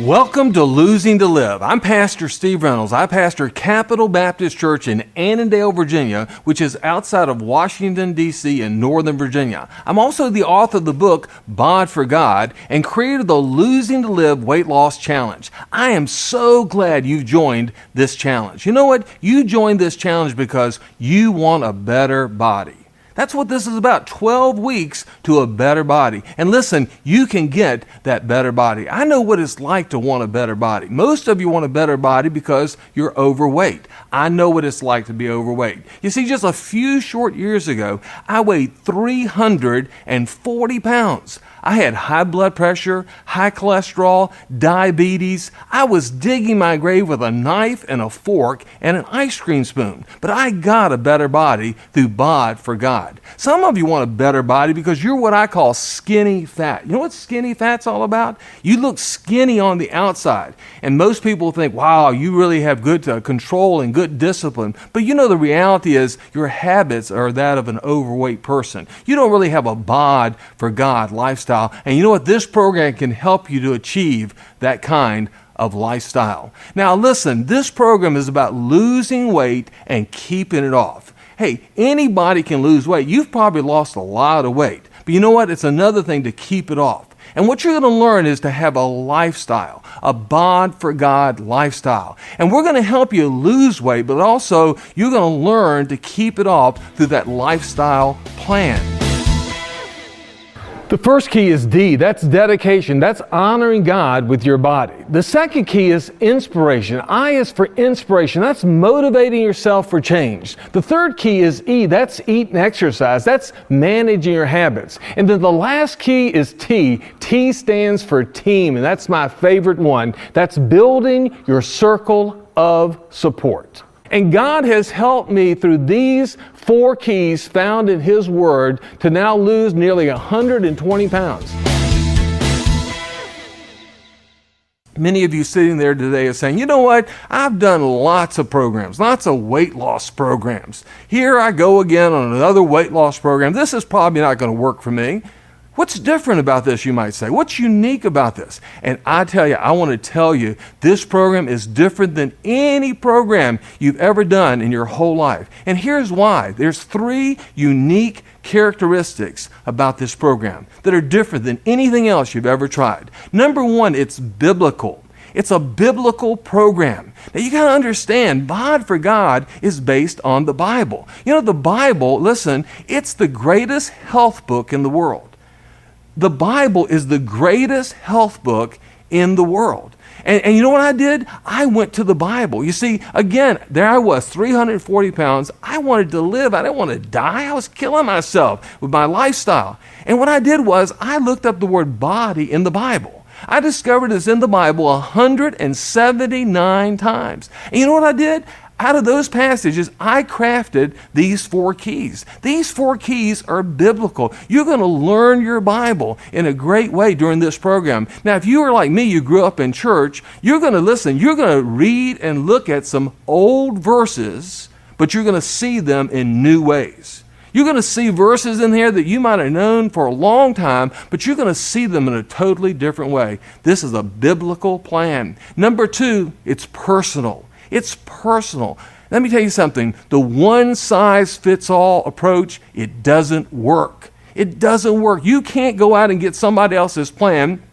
Welcome to Losing to Live. I'm Pastor Steve Reynolds. I pastor Capital Baptist Church in Annandale, Virginia, which is outside of Washington, D.C. in Northern Virginia. I'm also the author of the book, Bod4God, and creator of the Losing to Live Weight Loss Challenge. I am so glad you've joined this challenge. You know what? You joined this challenge because you want a better body. That's what this is about, 12 weeks to a better body. And listen, you can get that better body. I know what it's like to want a better body. Most of you want a better body because you're overweight. I know what it's like to be overweight. You see, just a few short years ago, I weighed 340 pounds. I had high blood pressure, high cholesterol, diabetes. I was digging my grave with a knife and a fork and an ice cream spoon. But I got a better body through Bod4God. Some of you want a better body because you're what I call skinny fat. You know what skinny fat's all about? You look skinny on the outside. And most people think, wow, you really have good control and good discipline. But you know the reality is your habits are that of an overweight person. You don't really have a Bod4God lifestyle. And you know what? This program can help you to achieve that kind of lifestyle. Now listen, this program is about losing weight and keeping it off. Hey, anybody can lose weight. You've probably lost a lot of weight. But you know what? It's another thing to keep it off. And what you're going to learn is to have a lifestyle, a Bod4God lifestyle. And we're going to help you lose weight, but also you're going to learn to keep it off through that lifestyle plan. The first key is D. That's dedication. That's honoring God with your body. The second key is inspiration. I is for inspiration. That's motivating yourself for change. The third key is E. That's eat and exercise. That's managing your habits. And then the last key is T. T stands for team, and that's my favorite one. That's building your circle of support. And God has helped me through these 4 keys found in His Word to now lose nearly 120 pounds. Many of you sitting there today are saying, you know what? I've done lots of programs, lots of weight loss programs. Here I go again on another weight loss program. This is probably not going to work for me. What's different about this, you might say? What's unique about this? And I tell you, I want to tell you, this program is different than any program you've ever done in your whole life. And here's why. There's 3 unique characteristics about this program that are different than anything else you've ever tried. Number 1, it's biblical. It's a biblical program. Now you got to understand, Bod4God is based on the Bible. You know, the Bible, listen, it's the greatest health book in the world. The Bible is the greatest health book in the world. And you know what I did? I went to the Bible. You see, again, there I was, 340 pounds. I wanted to live. I didn't want to die. I was killing myself with my lifestyle. And what I did was I looked up the word body in the Bible. I discovered it's in the Bible 179 times. And you know what I did? Out of those passages, I crafted these 4 keys. These 4 keys are biblical. You're going to learn your Bible in a great way during this program. Now, if you are like me, you grew up in church, you're going to listen. You're going to read and look at some old verses, but you're going to see them in new ways. You're going to see verses in here that you might have known for a long time, but you're going to see them in a totally different way. This is a biblical plan. Number 2, it's personal. It's personal. Let me tell you something. The one-size-fits-all approach, it doesn't work. It doesn't work. You can't go out and get somebody else's plan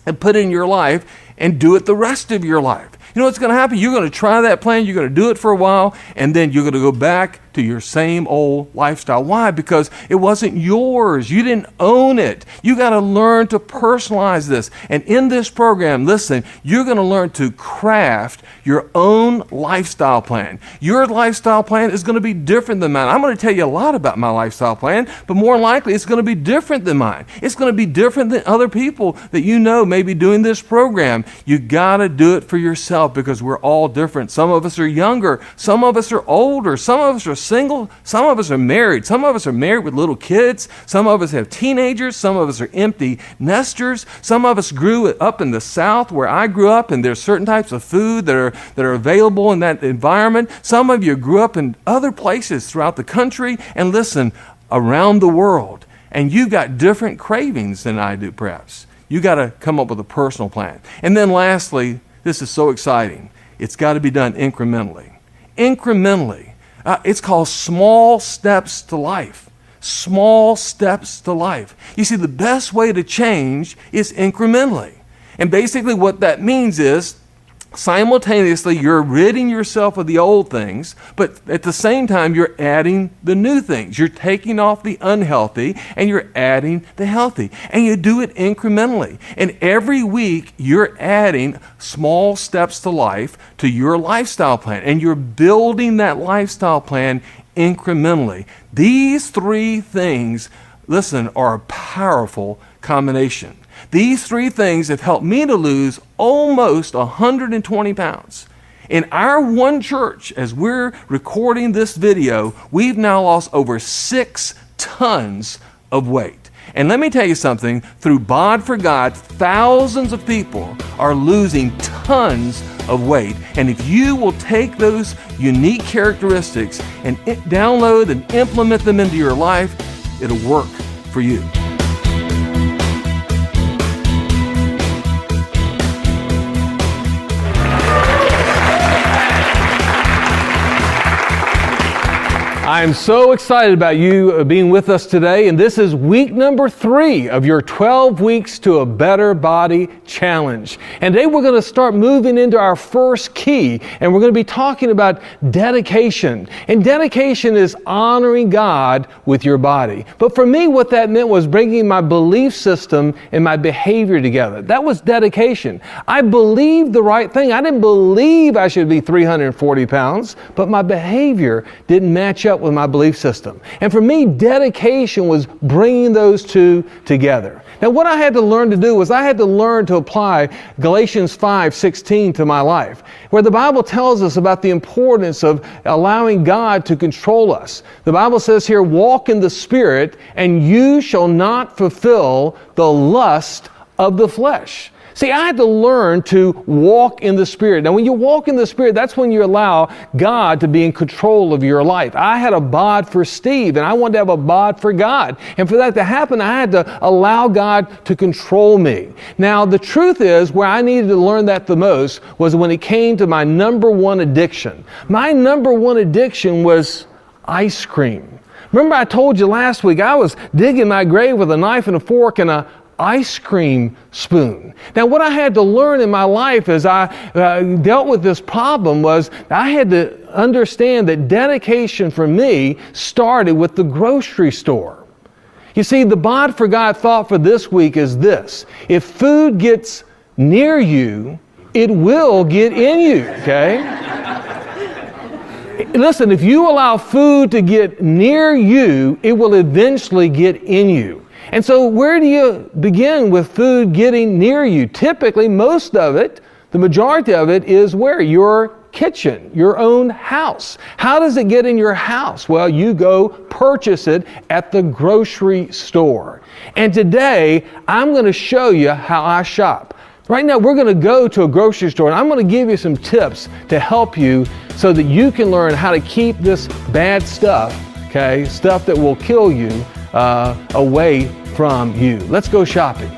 and put it in your life and do it the rest of your life. You know what's going to happen? You're going to try that plan, you're going to do it for a while, and then you're going to go back to your same old lifestyle. Why? Because it wasn't yours. You didn't own it. You got to learn to personalize this. And in this program, listen, you're going to learn to craft your own lifestyle plan. Your lifestyle plan is going to be different than mine. I'm going to tell you a lot about my lifestyle plan, but more likely it's going to be different than mine. It's going to be different than other people that you know may be doing this program. You got to do it for yourself because we're all different. Some of us are younger. Some of us are older. Some of us are single. Some of us are married. Some of us are married with little kids. Some of us have teenagers. Some of us are empty nesters. Some of us grew up in the South where I grew up, and there's certain types of food that are available in that environment. Some of you grew up in other places throughout the country and listen, around the world. And you've got different cravings than I do, perhaps. You got to come up with a personal plan. And then lastly, this is so exciting. It's got to be done incrementally. Incrementally. It's called small steps to life. Small steps to life. You see, the best way to change is incrementally. And basically what that means is simultaneously you're ridding yourself of the old things, but at the same time you're adding the new things. You're taking off the unhealthy and you're adding the healthy. And you do it incrementally. And every week you're adding small steps to life to your lifestyle plan. And you're building that lifestyle plan incrementally. These three things, listen, are a powerful combination. These three things have helped me to lose almost 120 pounds. In our one church, as we're recording this video, we've now lost over 6 tons of weight. And let me tell you something, through Bod4God, thousands of people are losing tons of weight. And if you will take those unique characteristics and download and implement them into your life, it'll work for you. I am so excited about you being with us today, and this is week number 3 of your 12 Weeks to a Better Body Challenge. And today we're going to start moving into our first key, and we're going to be talking about dedication. And dedication is honoring God with your body. But for me, what that meant was bringing my belief system and my behavior together. That was dedication. I believed the right thing. I didn't believe I should be 340 pounds, but my behavior didn't match up with my belief system. And for me, dedication was bringing those two together. Now, what I had to learn to do was I had to learn to apply Galatians 5:16 to my life, where the Bible tells us about the importance of allowing God to control us. The Bible says here, walk in the Spirit, and you shall not fulfill the lust of the flesh. See, I had to learn to walk in the Spirit. Now, when you walk in the Spirit, that's when you allow God to be in control of your life. I had a bod for Steve, and I wanted to have a bod for God. And for that to happen, I had to allow God to control me. Now, the truth is, where I needed to learn that the most was when it came to my number one addiction. My number one addiction was ice cream. Remember I told you last week, I was digging my grave with a knife and a fork and a ice cream spoon. Now, what I had to learn in my life as I dealt with this problem was I had to understand that dedication for me started with the grocery store. You see, the Bod4God thought for this week is this: if food gets near you, it will get in you, okay? Listen, if you allow food to get near you, it will eventually get in you. And so where do you begin with food getting near you? Typically, most of it, the majority of it, is where? Your kitchen, your own house. How does it get in your house? Well, you go purchase it at the grocery store. And today, I'm going to show you how I shop. Right now, we're going to go to a grocery store, and I'm going to give you some tips to help you so that you can learn how to keep this bad stuff, okay, stuff that will kill you, away from you. Let's go shopping.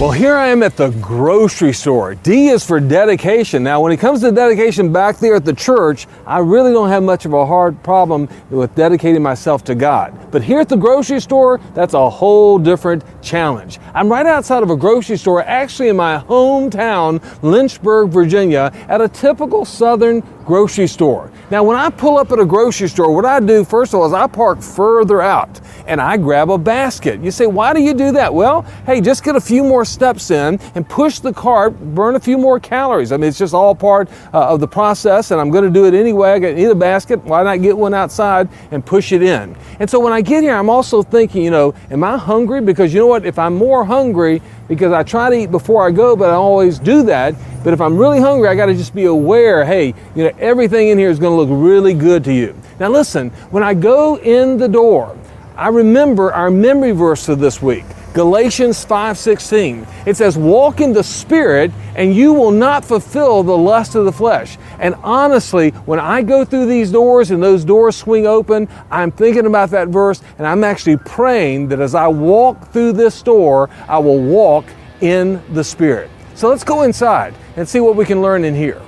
Well, here I am at the grocery store. D is for dedication. Now, when it comes to dedication back there at the church, I really don't have much of a hard problem with dedicating myself to God. But here at the grocery store, that's a whole different challenge. I'm right outside of a grocery store, actually in my hometown, Lynchburg, Virginia, at a typical southern grocery store. Now, when I pull up at a grocery store, what I do, first of all, is I park further out and I grab a basket. You say, why do you do that? Well, hey, just get a few more steps in and push the cart, burn a few more calories. I mean, it's just all part of the process, and I'm going to do it anyway. I need a basket. Why not get one outside and push it in? And so when I get here, I'm also thinking, am I hungry? Because you know what? If I'm more hungry, because I try to eat before I go, but I always do that. But if I'm really hungry, I got to just be aware, hey, everything in here is going to look really good to you. Now listen, when I go in the door, I remember our memory verse for this week. Galatians 5:16. It says, walk in the Spirit and you will not fulfill the lust of the flesh. And honestly, when I go through these doors and those doors swing open, I'm thinking about that verse and I'm actually praying that as I walk through this door, I will walk in the Spirit. So let's go inside and see what we can learn in here.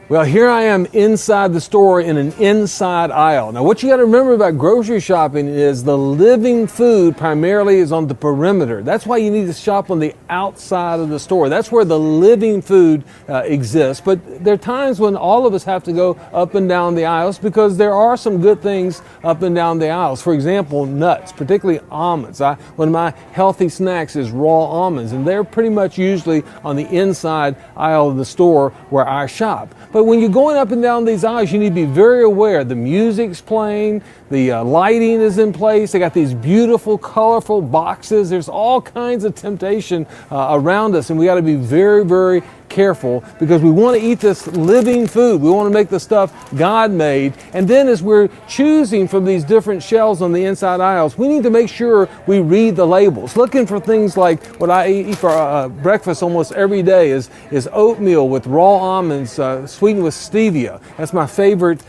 Well, here I am inside the store in an inside aisle. Now, what you got to remember about grocery shopping is the living food primarily is on the perimeter. That's why you need to shop on the outside of the store. That's where the living food exists. But there are times when all of us have to go up and down the aisles because there are some good things up and down the aisles. For example, nuts, particularly almonds. One of my healthy snacks is raw almonds, and they're pretty much usually on the inside aisle of the store where I shop. But when you're going up and down these aisles, you need to be very aware. The music's playing, the lighting is in place. They got these beautiful, colorful boxes. There's all kinds of temptation around us, and we got to be very, very careful because we want to eat this living food. We want to make the stuff God made. And then as we're choosing from these different shelves on the inside aisles, we need to make sure we read the labels. Looking for things like what I eat for breakfast almost every day is oatmeal with raw almonds sweetened with stevia. That's my favorite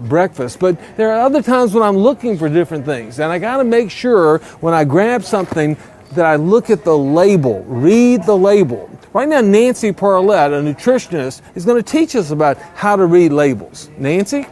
breakfast. But there are other times when I'm looking for different things, and I got to make sure when I grab something that I look at the label, read the label. Right now, Nancy Parlett, a nutritionist, is going to teach us about how to read labels. Nancy?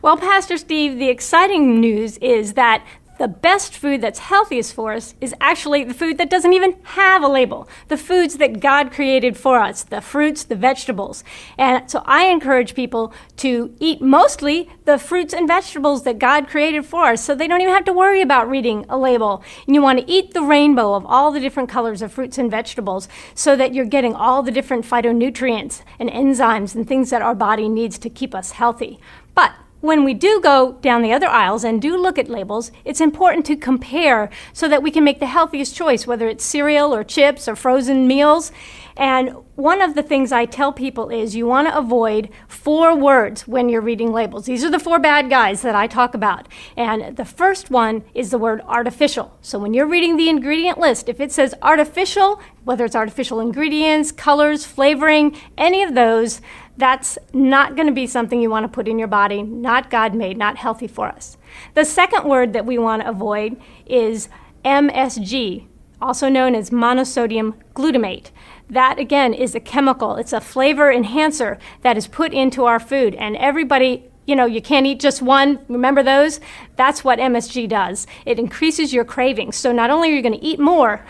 Well, Pastor Steve, the exciting news is that the best food that's healthiest for us is actually the food that doesn't even have a label. The foods that God created for us, the fruits, the vegetables. And so I encourage people to eat mostly the fruits and vegetables that God created for us so they don't even have to worry about reading a label. And you want to eat the rainbow of all the different colors of fruits and vegetables so that you're getting all the different phytonutrients and enzymes and things that our body needs to keep us healthy. But when we do go down the other aisles and do look at labels, it's important to compare so that we can make the healthiest choice, whether it's cereal or chips or frozen meals. And one of the things I tell people is you want to avoid 4 words when you're reading labels. These are the 4 bad guys that I talk about. And the first one is the word artificial. So when you're reading the ingredient list, if it says artificial, whether it's artificial ingredients, colors, flavoring, any of those, that's not going to be something you want to put in your body, not God-made, not healthy for us. The second word that we want to avoid is MSG, also known as monosodium glutamate. That, again, is a chemical. It's a flavor enhancer that is put into our food. And everybody, you can't eat just one. Remember those? That's what MSG does. It increases your cravings. So not only are you going to eat more,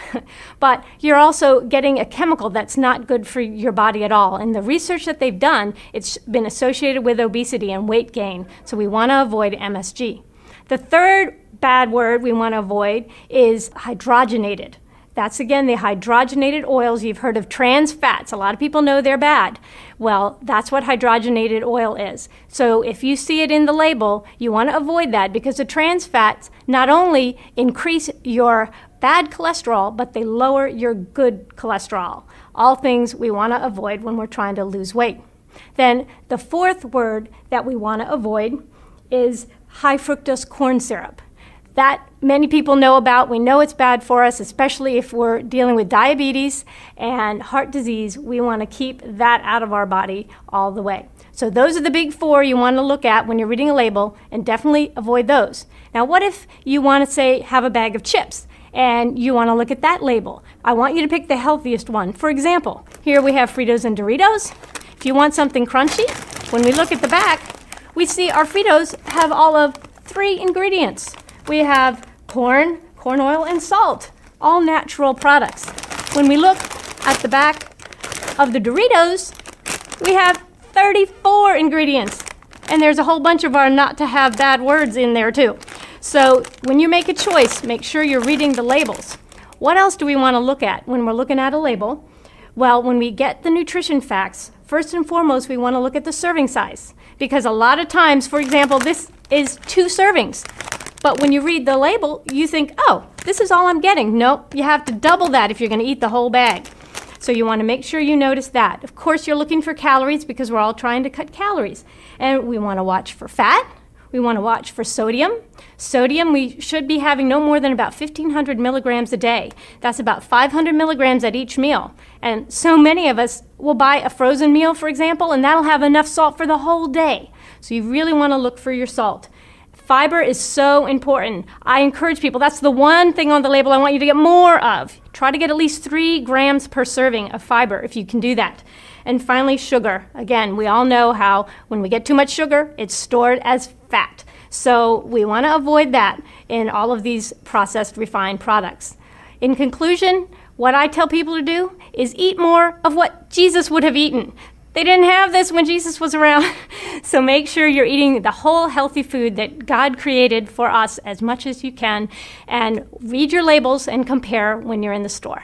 but you're also getting a chemical that's not good for your body at all. And the research that they've done, it's been associated with obesity and weight gain. So we want to avoid MSG. The third bad word we want to avoid is hydrogenated. That's, again, the hydrogenated oils. You've heard of trans fats. A lot of people know they're bad. Well, that's what hydrogenated oil is. So if you see it in the label, you want to avoid that because the trans fats not only increase your bad cholesterol, but they lower your good cholesterol. All things we want to avoid when we're trying to lose weight. Then the fourth word that we want to avoid is high fructose corn syrup. That many people know about. We know it's bad for us, especially if we're dealing with diabetes and heart disease. We want to keep that out of our body all the way. So those are the big 4 you want to look at when you're reading a label, and definitely avoid those. Now, what if you want to say have a bag of chips and you want to look at that label? I want you to pick the healthiest one. For example, here we have Fritos and Doritos. If you want something crunchy, when we look at the back, we see our Fritos have all of 3 ingredients. We have corn oil, and salt, all natural products. When we look at the back of the Doritos, we have 34 ingredients. And there's a whole bunch of our not to have bad words in there too. So when you make a choice, make sure you're reading the labels. What else do we want to look at when we're looking at a label? Well, when we get the nutrition facts, first and foremost, we want to look at the serving size. Because a lot of times, for example, this is 2 servings. But when you read the label, you think, oh, this is all I'm getting. Nope, you have to double that if you're going to eat the whole bag. So you want to make sure you notice that. Of course, you're looking for calories because we're all trying to cut calories. And we want to watch for fat. We want to watch for sodium. Sodium, we should be having no more than about 1,500 milligrams a day. That's about 500 milligrams at each meal. And so many of us will buy a frozen meal, for example, and that'll have enough salt for the whole day. So you really want to look for your salt. Fiber is so important. I encourage people, that's the one thing on the label I want you to get more of. Try to get at least 3 grams per serving of fiber if you can do that. And finally, sugar. Again, we all know how when we get too much sugar, it's stored as fat. So we want to avoid that in all of these processed, refined products. In conclusion, what I tell people to do is eat more of what Jesus would have eaten. They didn't have this when Jesus was around. So make sure you're eating the whole healthy food that God created for us as much as you can. And read your labels and compare when you're in the store.